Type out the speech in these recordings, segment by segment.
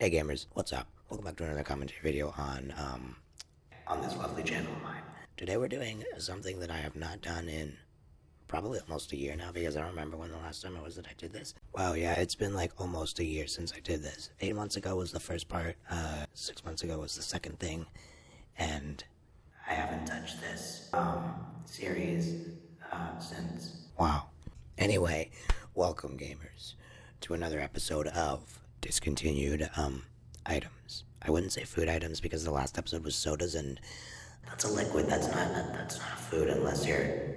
Hey gamers, what's up? Welcome back to another commentary video on this lovely channel of mine. Today we're doing something that I have not done in probably almost a year now, because I don't remember when the last time it was that I did this. Wow, yeah, it's been like almost a year since I did this. 8 months ago was the first part, 6 months ago was the second thing, and I haven't touched this series since. Wow. Anyway, welcome gamers to another episode of Discontinued items. I wouldn't say food items because the last episode was sodas, and that's a liquid. That's not a food unless you're,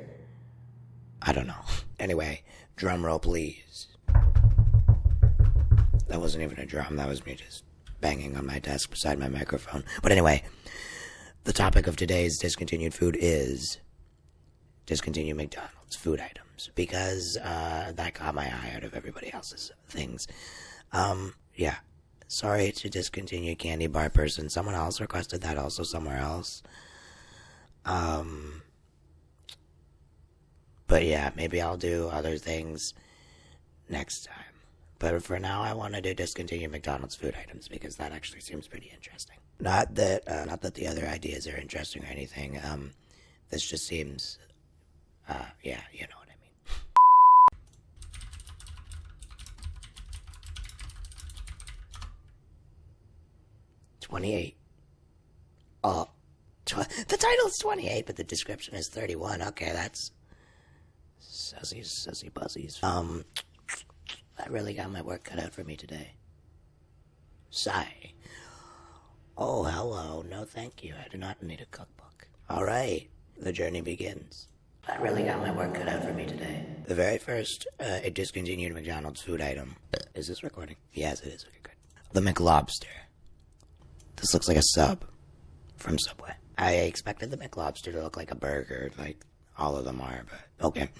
I don't know. Anyway, drum roll please. That wasn't even a drum. That was me just banging on my desk beside my microphone. But anyway, the topic of today's discontinued food is discontinued McDonald's food items, because that caught my eye out of everybody else's things. Yeah. Sorry to discontinue candy bar person. Someone else requested that also somewhere else. But yeah, maybe I'll do other things next time. But for now, I want to do discontinue McDonald's food items because that actually seems pretty interesting. Not that the other ideas are interesting or anything. This just seems, yeah, you know what I mean. 28. Oh, the title's 28, but the description is 31. Okay, that's sussy buzzies. That really got my work cut out for me today. Sigh. Oh, hello. No, thank you. I do not need a cookbook. All right, the journey begins. That really got my work cut out for me today. The very first discontinued McDonald's food item. Is this recording? Yes, it is. Okay, good. The McLobster. This looks like a sub from Subway. I expected the McLobster to look like a burger, like all of them are, but okay.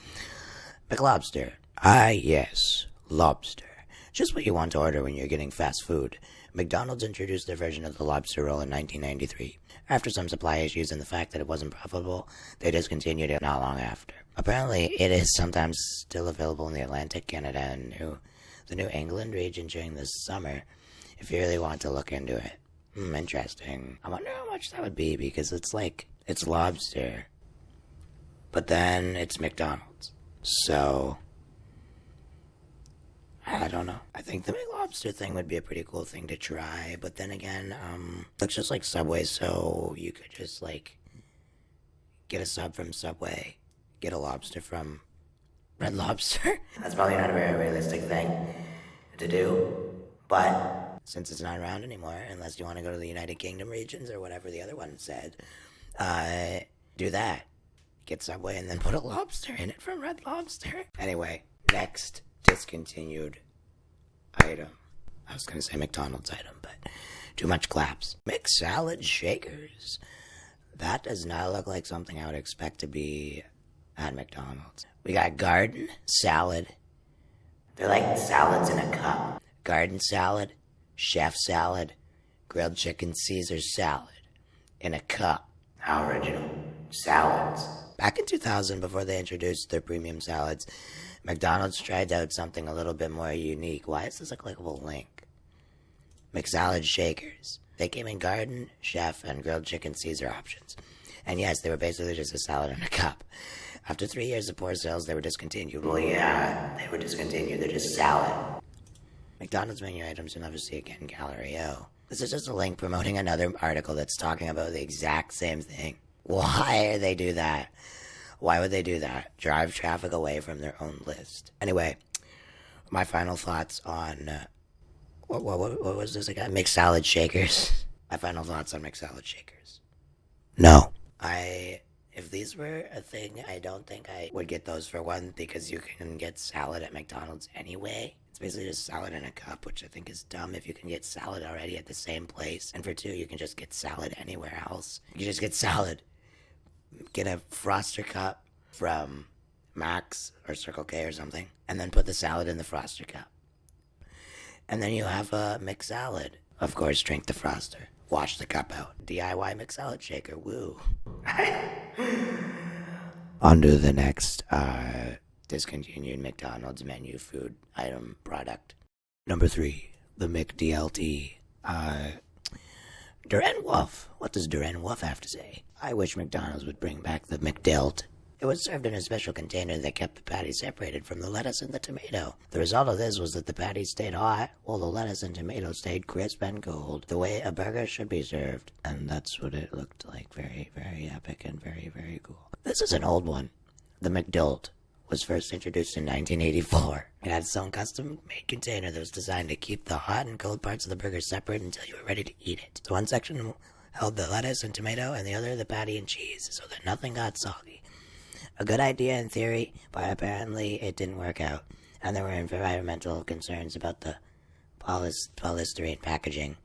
McLobster. Ah, yes, lobster. Just what you want to order when you're getting fast food. McDonald's introduced their version of the lobster roll in 1993. After some supply issues and the fact that it wasn't profitable, they discontinued it not long after. Apparently, it is sometimes still available in the Atlantic, Canada, and the New England region during the summer, if you really want to look into it. Interesting. I wonder how much that would be, because it's lobster, but then it's McDonald's. So, I don't know. I think the McLobster thing would be a pretty cool thing to try, but then again, looks just like Subway, so you could just, like, get a sub from Subway, get a lobster from Red Lobster. That's probably not a very realistic thing to do, but since it's not around anymore, unless you want to go to the United Kingdom regions or whatever the other one said, do that. Get Subway and then put a lobster in it from Red Lobster. Anyway, next discontinued item. I was going to say McDonald's item, but too much claps. McSalad shakers. That does not look like something I would expect to be at McDonald's. We got garden salad. They're like salads in a cup. Garden salad, chef salad, grilled chicken Caesar salad in a cup. How original. Salads. Back in 2000, before they introduced their premium salads, McDonald's tried out something a little bit more unique. Why is this a clickable link? McSalad shakers. They came in garden, chef, and grilled chicken Caesar options. And yes, they were basically just a salad in a cup. After 3 years of poor sales, they were discontinued. Well, yeah, they were discontinued. They're just salad. McDonald's menu items you'll never see again, Gallery O. This is just a link promoting another article that's talking about the exact same thing. Why do they do that? Why would they do that? Drive traffic away from their own list. Anyway, my final thoughts on, what was this again? McSalad shakers. My final thoughts on McSalad shakers. No. If these were a thing, I don't think I would get those, for one, because you can get salad at McDonald's anyway. It's basically just salad in a cup, which I think is dumb if you can get salad already at the same place. And for two, you can just get salad anywhere else. You can just get salad. Get a Froster cup from Max or Circle K or something, and then put the salad in the Froster cup. And then you have a McSalad. Of course, drink the Froster. Wash the cup out. DIY McSalad shaker. Woo. On to the next discontinued McDonald's menu food item product. Number 3, the McDLT. Duran Wolf. What does Duran Wolf have to say? I wish McDonald's would bring back the McDilt. It was served in a special container that kept the patty separated from the lettuce and the tomato. The result of this was that the patty stayed hot, while the lettuce and tomato stayed crisp and cold, the way a burger should be served. And that's what it looked like. Very, very epic and very, very cool. This is an old one. The McDilt was first introduced in 1984. It had its own custom-made container that was designed to keep the hot and cold parts of the burger separate until you were ready to eat it. So one section held the lettuce and tomato, and the other the patty and cheese, so that nothing got soggy. A good idea in theory, but apparently it didn't work out, and there were environmental concerns about the polystyrene packaging,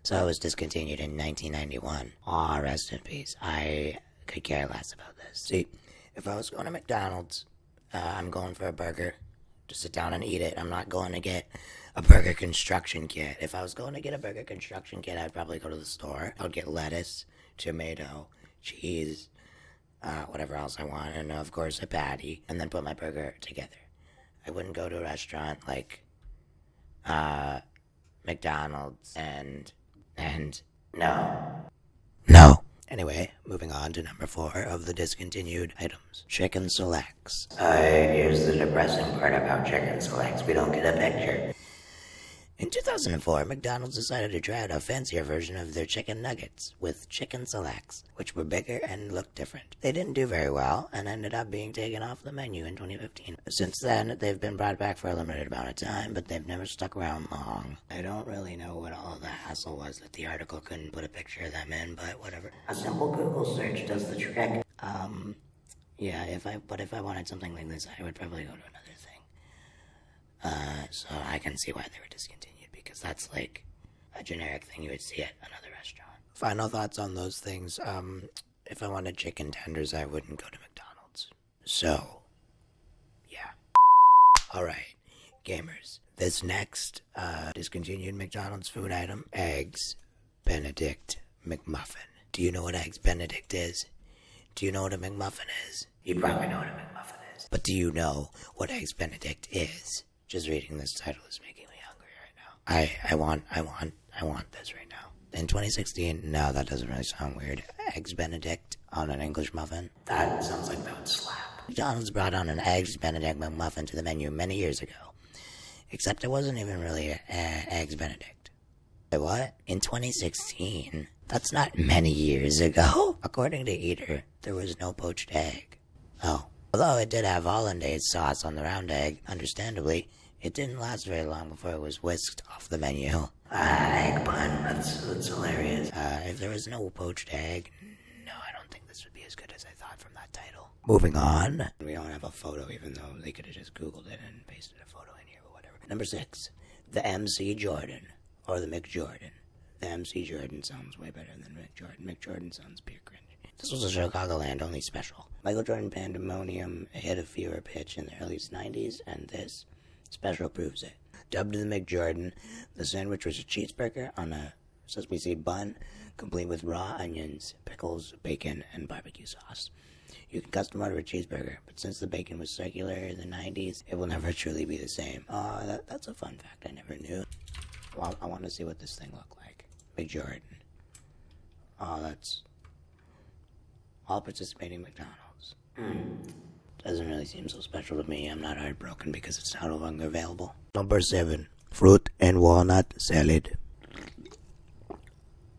so it was discontinued in 1991. Aw, rest in peace. I could care less about this. See, if I was going to McDonald's, I'm going for a burger to sit down and eat it. I'm not going to get a burger construction kit. If I was going to get a burger construction kit, I'd probably go to the store. I would get lettuce, tomato, cheese, whatever else I want, and of course a patty, and then put my burger together. I wouldn't go to a restaurant like McDonald's and no. Anyway, moving on to number 4 of the discontinued items. Chicken selects. Here's the depressing part about chicken selects. We don't get a picture. In 2004, McDonald's decided to try out a fancier version of their chicken nuggets with chicken selects, which were bigger and looked different. They didn't do very well and ended up being taken off the menu in 2015. Since then, they've been brought back for a limited amount of time, but they've never stuck around long. I don't really know what all the hassle was that the article couldn't put a picture of them in, but whatever. A simple Google search does the trick. Yeah, if I wanted something like this, I would probably go to another thing. So I can see why they were discontinued, because that's like a generic thing you would see at another restaurant. Final thoughts on those things. If I wanted chicken tenders, I wouldn't go to McDonald's. So, yeah. Alright, gamers. This next discontinued McDonald's food item, Eggs Benedict McMuffin. Do you know what Eggs Benedict is? Do you know what a McMuffin is? You probably know what a McMuffin is. But do you know what Eggs Benedict is? Just reading this title is making me hungry right now. I want this right now. In 2016, no, that doesn't really sound weird. Eggs Benedict on an English muffin? That sounds like that would slap. McDonald's brought on an Eggs Benedict McMuffin to the menu many years ago. Except it wasn't even really Eggs Benedict. Wait, what? In 2016? That's not many years ago. According to Eater, there was no poached egg. Oh. Although it did have hollandaise sauce on the round egg, understandably, it didn't last very long before it was whisked off the menu. Egg bun, that's hilarious. If there was no poached egg, no, I don't think this would be as good as I thought from that title. Moving on. We don't have a photo, even though they could have just Googled it and pasted a photo in here or whatever. Number 6, the MC Jordan, or the McJordan. The MC Jordan sounds way better than McJordan. McJordan sounds pure cringe. This was a Chicagoland only special. Michael Jordan Pandemonium hit a fever pitch in the early 90s, and this special proves it. Dubbed the McJordan, the sandwich was a cheeseburger on a sesame seed bun, complete with raw onions, pickles, bacon, and barbecue sauce. You can custom order a cheeseburger, but since the bacon was circular in the 90s, it will never truly be the same. That's a fun fact I never knew. Well, I want to see what this thing looked like. McJordan. That's all participating McDonald's. Doesn't really seem so special to me. I'm not heartbroken because it's no longer available. Number 7, fruit and walnut salad.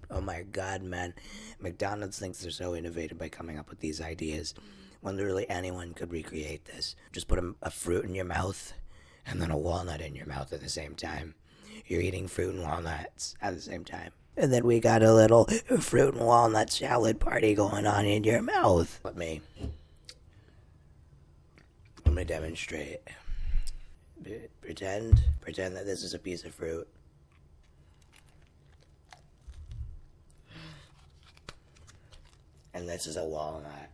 Oh my god, man. McDonald's thinks they're so innovative by coming up with these ideas, when literally anyone could recreate this. Just put a fruit in your mouth and then a walnut in your mouth at the same time. You're eating fruit and walnuts at the same time. And then we got a little fruit and walnut salad party going on in your mouth. Let me demonstrate. Pretend that this is a piece of fruit. And this is a walnut.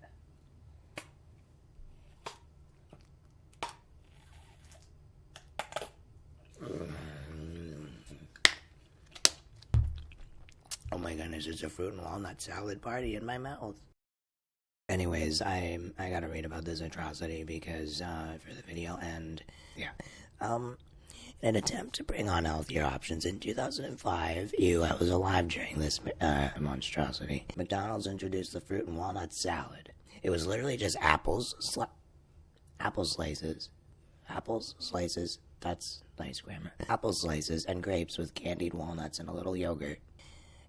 Oh my goodness, it's a fruit and walnut salad party in my mouth. Anyways, I gotta read about this atrocity because for the video, and yeah. In an attempt to bring on healthier options in 2005, I was alive during this monstrosity. McDonald's introduced the fruit and walnut salad. It was literally just apple slices. Apples slices, that's nice grammar. Apple slices and grapes with candied walnuts and a little yogurt.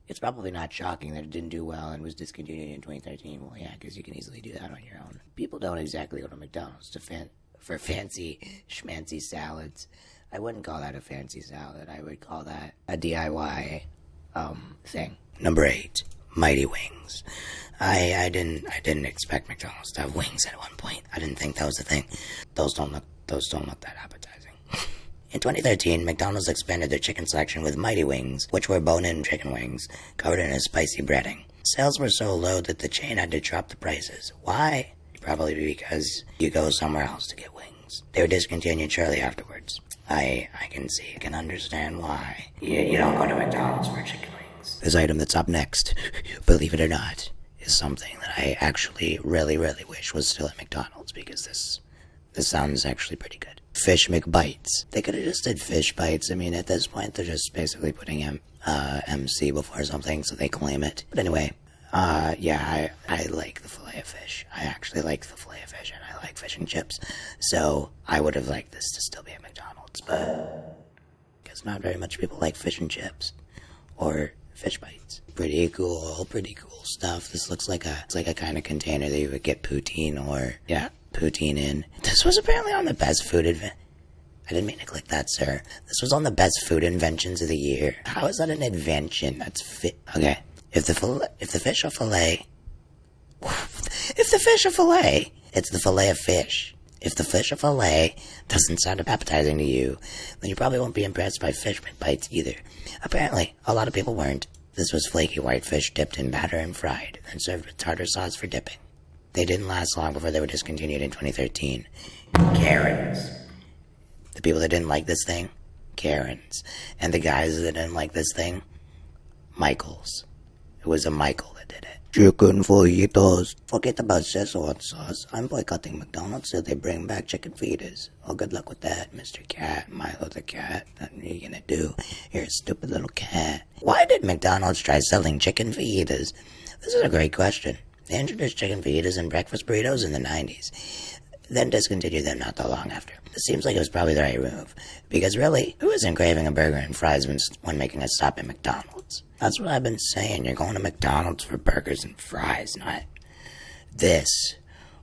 It's probably not shocking that it didn't do well and was discontinued in 2013. Well, yeah, because you can easily do that on your own. People don't exactly go to McDonald's for fancy, schmancy salads. I wouldn't call that a fancy salad. I would call that a DIY thing. Number 8, Mighty Wings. I didn't expect McDonald's to have wings at one point. I didn't think that was a thing. Those don't look that appetizing. In 2013, McDonald's expanded their chicken selection with Mighty Wings, which were bone-in chicken wings covered in a spicy breading. Sales were so low that the chain had to drop the prices. Why? Probably because you go somewhere else to get wings. They were discontinued shortly afterwards. I can understand why. You don't go to McDonald's for chicken wings. This item that's up next, believe it or not, is something that I actually really, really wish was still at McDonald's, because this sounds actually pretty good. Fish McBites. They could have just did fish bites. I mean, at this point, they're just basically putting MC before something, so they claim it. But anyway, I like the fillet of fish. I actually like the fillet of fish, and I like fish and chips. So I would have liked this to still be at McDonald's, but because not very much people like fish and chips or fish bites. Pretty cool stuff. This looks like a kind of container that you would get poutine in. This was apparently on the best food I didn't mean to click that, sir. This was on the best food inventions of the year. How is that an invention? That's okay. If the fish are fillet, it's the fillet of fish. If the fish or fillet doesn't sound appetizing to you, then you probably won't be impressed by fish McBites either. Apparently, a lot of people weren't. This was flaky white fish dipped in batter and fried, and served with tartar sauce for dipping. They didn't last long before they were discontinued in 2013. Karens. The people that didn't like this thing, Karens. And the guys that didn't like this thing, Michaels. It was a Michael that did it. Chicken fajitas. Forget about Szechuan sauce. I'm boycotting McDonald's till they bring back chicken fajitas. Oh, good luck with that, Mr. Cat, Milo the cat. What are you gonna do? You're a stupid little cat. Why did McDonald's try selling chicken fajitas? This is a great question. They introduced chicken fajitas and breakfast burritos in the 90s, then discontinued them not that long after. It seems like it was probably the right move, because really, who isn't craving a burger and fries when making a stop at McDonald's? That's what I've been saying. You're going to McDonald's for burgers and fries, not this,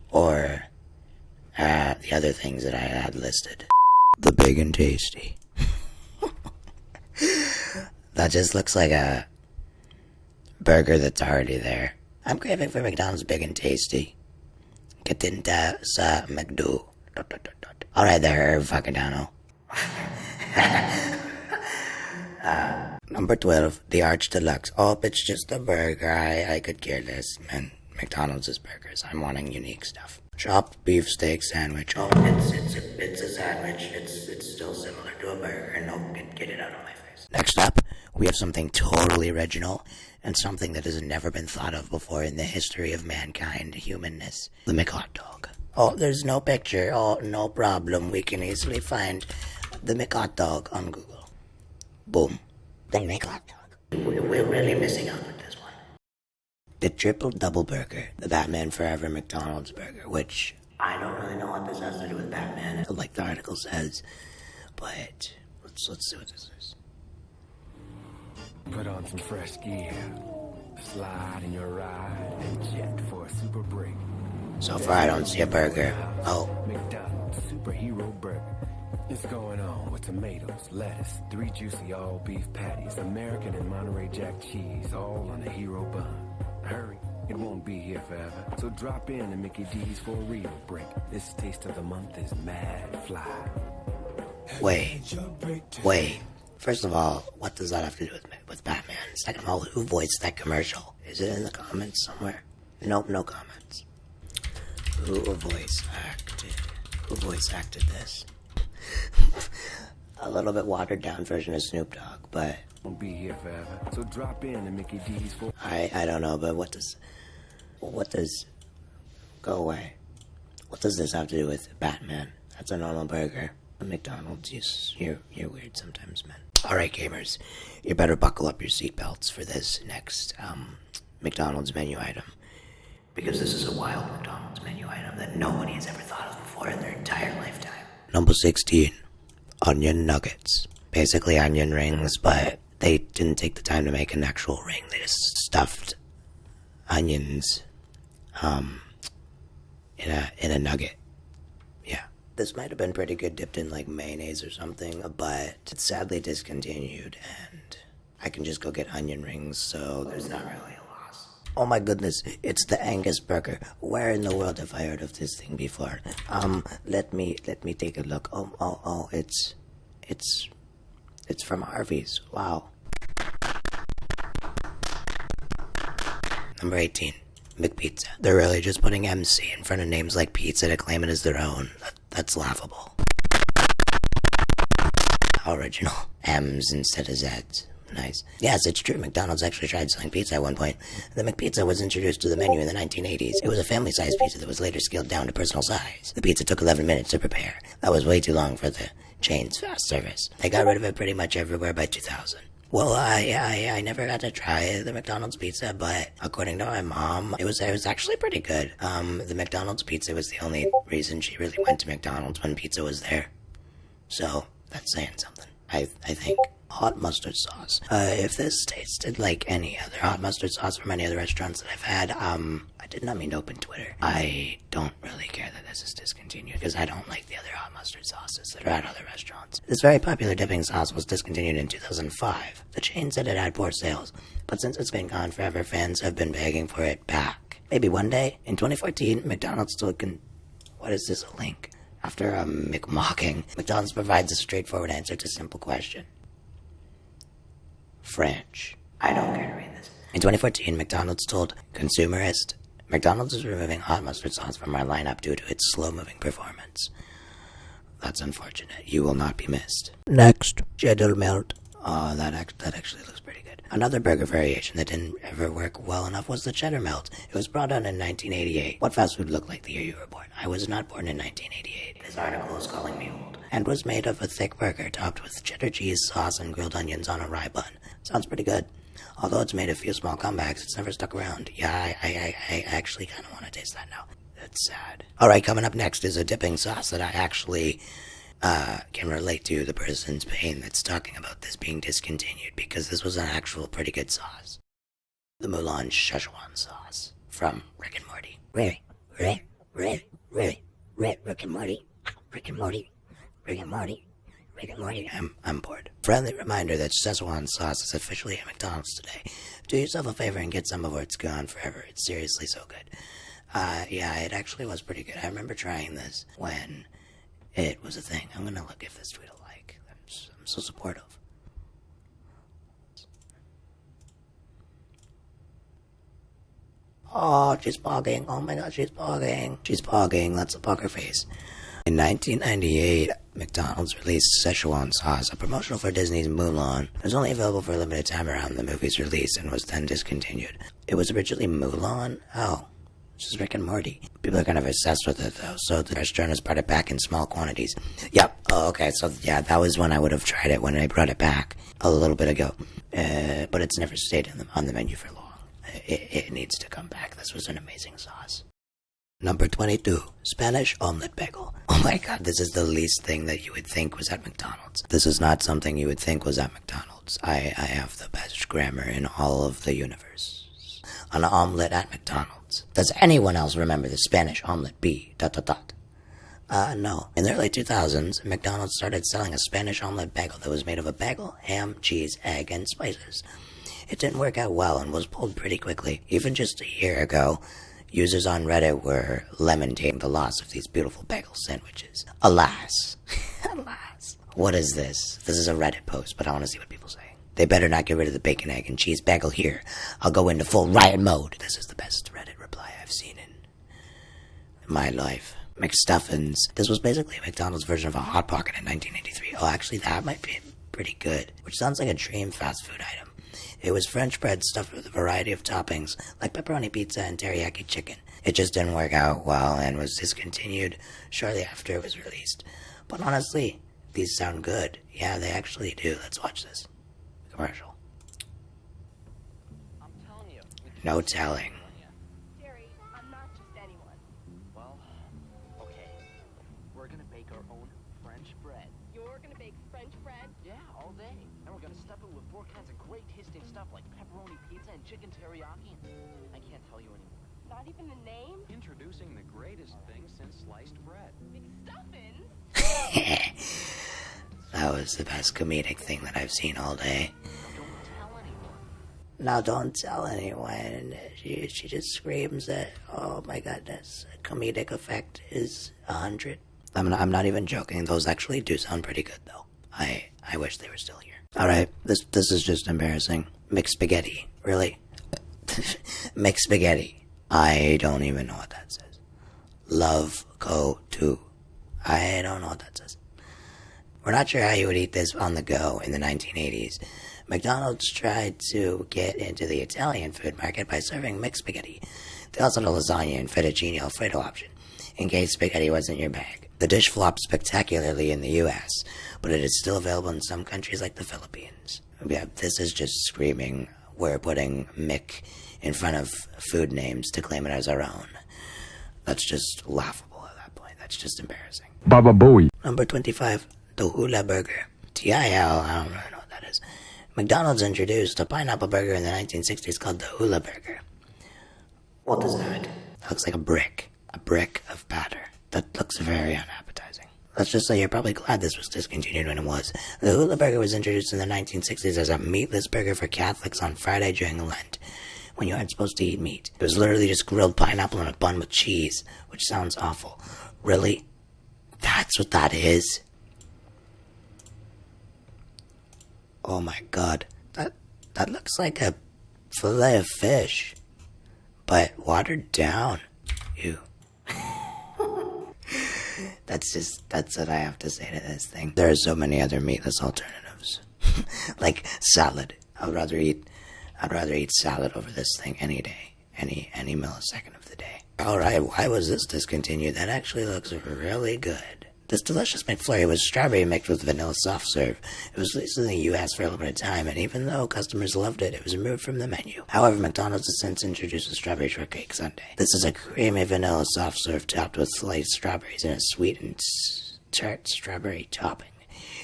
or the other things that I had listed. The Big and Tasty. That just looks like a burger that's already there. I'm craving for McDonald's Big and Tasty. Katinta sa McDo. Alright there, Vacadano. Number 12, the Arch Deluxe. Oh, it's just a burger. I could care less. Man, McDonald's is burgers. I'm wanting unique stuff. Chopped beefsteak sandwich. Oh, it's a sandwich. It's still similar to a burger. No, get it out of my face. Next up, we have something totally original, and something that has never been thought of before in the history of mankind, humanness. The McHot Dog. Oh, there's no picture. Oh, no problem. We can easily find the McHot Dog on Google. Boom. The McHot Dog. We're really missing out with this one. The Triple Double Burger. The Batman Forever McDonald's Burger, which I don't really know what this has to do with Batman, like the article says, but let's see what this is. Put on some fresh gear, slide in your ride, and jet for a super break. So far I don't see a burger. Oh. McDonald's Superhero Burger. It's going on with tomatoes, lettuce, 3 juicy all-beef patties, American and Monterey Jack cheese, all on a hero bun. Hurry, it won't be here forever, so drop in to Mickey D's for a real break. This taste of the month is Mad Fly. Wait. First of all, what does that have to do with Batman? Second of all, who voiced that commercial? Is it in the comments somewhere? Nope, no comments. Who voice acted this? A little bit watered down version of Snoop Dogg, but won't be here forever. So drop in to Mickey D's for I don't know, but what does go away? What does this have to do with Batman? That's a normal burger. McDonald's, you're weird sometimes, man. Alright, gamers, you better buckle up your seatbelts for this next, McDonald's menu item. Because this is a wild McDonald's menu item that nobody has ever thought of before in their entire lifetime. Number 16, onion nuggets. Basically onion rings, but they didn't take the time to make an actual ring. They just stuffed onions, in a nugget. Yeah. This might have been pretty good dipped in like mayonnaise or something, but it's sadly discontinued, and I can just go get onion rings, so there's not really a loss. Oh my goodness, it's the Angus burger. Where in the world have I heard of this thing before? Let me take a look. Oh, it's from Harvey's. Wow. Number 18, McPizza. They're really just putting MC in front of names like pizza to claim it as their own. That's laughable. How original. M's instead of Z's. Nice. Yes, it's true. McDonald's actually tried selling pizza at one point. The McPizza was introduced to the menu in the 1980s. It was a family-sized pizza that was later scaled down to personal size. The pizza took 11 minutes to prepare. That was way too long for the chain's fast service. They got rid of it pretty much everywhere by 2000. Well, I never got to try the McDonald's pizza, but according to my mom, it was actually pretty good. The McDonald's pizza was the only reason she really went to McDonald's when pizza was there. So, that's saying something, I think. Hot mustard sauce. If this tasted like any other hot mustard sauce from any other restaurants that I've had, I did not mean to open Twitter. I don't really care that this is discontinued, because I don't like the other hot mustard sauces that are at other restaurants. This very popular dipping sauce was discontinued in 2005. The chain said it had poor sales, but since it's been gone forever, fans have been begging for it back. Maybe one day, in 2014, McDonald's still can... What is this, a link? After a McMocking, McDonald's provides a straightforward answer to a simple question. French. I don't care to read this. In 2014, McDonald's told Consumerist, McDonald's is removing hot mustard sauce from our lineup due to its slow-moving performance. That's unfortunate. You will not be missed. Next, cheddar melt. Oh, that actually looks pretty good. Another burger variation that didn't ever work well enough was the cheddar melt. It was brought out in 1988. What fast food looked like the year you were born? I was not born in 1988. This article is calling me old. And was made of a thick burger topped with cheddar cheese, sauce, and grilled onions on a rye bun. Sounds pretty good. Although it's made a few small comebacks, it's never stuck around. Yeah, I actually kind of want to taste that now. That's sad. Alright, coming up next is a dipping sauce that I actually can relate to the person's pain that's talking about this being discontinued, because this was an actual pretty good sauce. The Mulan Szechuan sauce from Rick and Morty. Rick and Morty. Rick and Morty. Rick and Morty. Rick and Morty. I'm bored. Friendly reminder that Szechuan sauce is officially at McDonald's today. Do yourself a favor and get some before it's gone forever. It's seriously so good. Yeah, it actually was pretty good. I remember trying this when it was a thing. I'm gonna give this tweet a like. I'm so supportive. Oh, she's pogging. Oh my god, she's pogging. She's pogging. That's a poker face. In 1998, McDonald's released Szechuan sauce, a promotional for Disney's Mulan. It was only available for a limited time around the movie's release and was then discontinued. It was originally Mulan? Oh, this is Rick and Morty. People are kind of obsessed with it though, so the restaurant has brought it back in small quantities. Yep. Oh, okay, so yeah, that was when I would have tried it, when I brought it back a little bit ago. But it's never stayed on the menu for long. It needs to come back. This was an amazing sauce. Number 22, Spanish omelet bagel. Oh my god, this is the least thing that you would think was at McDonald's. This is not something you would think was at McDonald's. I have the best grammar in all of the universe. An omelet at McDonald's. Does anyone else remember the Spanish omelet be ... No. In the early 2000s, McDonald's started selling a Spanish omelet bagel that was made of a bagel, ham, cheese, egg, and spices. It didn't work out well and was pulled pretty quickly. Even just a year ago, users on Reddit were lamenting the loss of these beautiful bagel sandwiches. Alas. Alas. What is this? This is a Reddit post, but I want to see what people say. They better not get rid of the bacon, egg, and cheese bagel here. I'll go into full riot mode. This is the best Reddit reply I've seen in my life. McStuffins. This was basically a McDonald's version of a Hot Pocket in 1983. Oh, actually, that might be pretty good. Which sounds like a dream fast food item. It was French bread stuffed with a variety of toppings, like pepperoni pizza and teriyaki chicken. It just didn't work out well and was discontinued shortly after it was released. But honestly, these sound good. Yeah, they actually do. Let's watch this commercial. I'm telling you. No telling. Jerry, I'm not just anyone. Well, okay. We're gonna bake our own French bread. You're gonna bake French bread? Yeah, all day. And we're gonna stuff it with 4 kinds of great tasting stuff like pepperoni pizza and chicken teriyaki. I can't tell you anymore. Not even the name? Introducing the greatest thing since sliced bread. McStuffins? That was the best comedic thing that I've seen all day. Don't tell anyone. Now don't tell anyone. She just screams that, oh my goodness, comedic effect is 100. I'm not even joking. Those actually do sound pretty good though. I wish they were still here. Alright, this is just embarrassing. Mixed spaghetti. Really? Mixed spaghetti. I don't even know what that says. Love go to. I don't know what that says. We're not sure how you would eat this on the go in the 1980s. McDonald's tried to get into the Italian food market by serving mixed spaghetti. They also had a lasagna and fettuccine alfredo option, in case spaghetti wasn't your bag. The dish flopped spectacularly in the US, but it is still available in some countries like the Philippines. Yeah, this is just screaming, we're putting Mick in front of food names to claim it as our own. That's just laughable at that point. That's just embarrassing. Baba Booey. Number 25, the Hula Burger. TIL, I don't really know what that is. McDonald's introduced a pineapple burger in the 1960s called the Hula Burger. What is that? It looks like a brick of batter. That looks very unappetizing. Let's just say you're probably glad this was discontinued when it was. The Hula Burger was introduced in the 1960s as a meatless burger for Catholics on Friday during Lent, when you aren't supposed to eat meat. It was literally just grilled pineapple in a bun with cheese, which sounds awful. Really? That's what that is? Oh my god. That looks like a fillet of fish, but watered down. Ew. That's what I have to say to this thing. There are so many other meatless alternatives. Like salad. I'd rather eat salad over this thing any day. Any millisecond of the day. Alright, why was this discontinued? That actually looks really good. This delicious McFlurry was strawberry mixed with vanilla soft serve. It was released in the US for a limited time, and even though customers loved it, it was removed from the menu. However, McDonald's has since introduced a strawberry shortcake sundae. This is a creamy vanilla soft serve topped with sliced strawberries and a sweet and tart strawberry topping.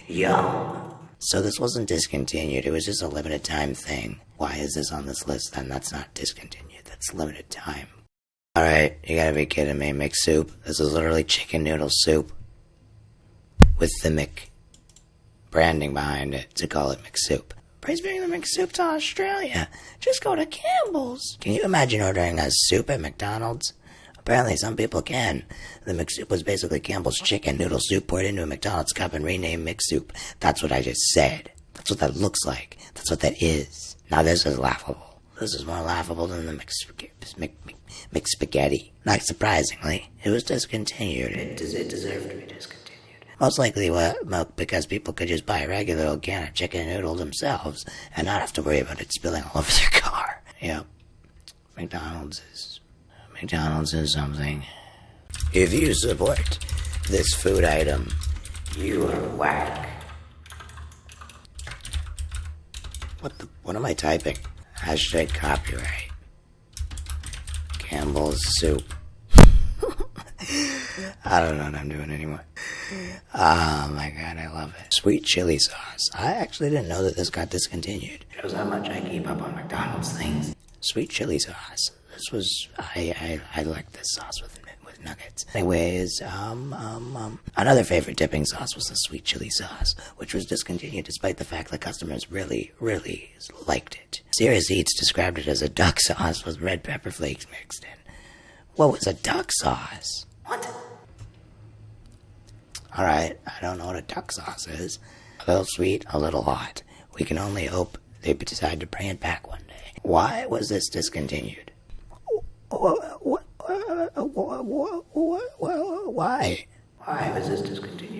Yum! So this wasn't discontinued, it was just a limited time thing. Why is this on this list then? That's not discontinued, that's limited time. Alright, you gotta be kidding me. McSoup. This is literally chicken noodle soup with the Mc branding behind it to call it McSoup. Praise bringing the McSoup to Australia. Just go to Campbell's. Can you imagine ordering a soup at McDonald's? Apparently some people can. The McSoup was basically Campbell's chicken noodle soup poured into a McDonald's cup and renamed McSoup. That's what I just said. That's what that looks like. That's what that is. Now this is laughable. This is more laughable than the McSpaghetti. Not surprisingly, it was discontinued. It deserved to be discontinued. Most likely because people could just buy a regular old can of chicken noodle themselves and not have to worry about it spilling all over their car. Yep. McDonald's is something. If you support this food item, you are whack. What am I typing? Hashtag copyright. Campbell's soup. I don't know what I'm doing anymore. Oh my god, I love it. Sweet chili sauce. I actually didn't know that this got discontinued. Shows how much I keep up on McDonald's things. Sweet chili sauce. This was, I like this sauce with nuggets. Anyways, another favorite dipping sauce was the sweet chili sauce, which was discontinued despite the fact that customers really, really liked it. Serious Eats described it as a duck sauce with red pepper flakes mixed in. What was a duck sauce? What? Alright, I don't know what a duck sauce is. A little sweet, a little hot. We can only hope they decide to bring it back one day. Why was this discontinued? Why? Why was this discontinued?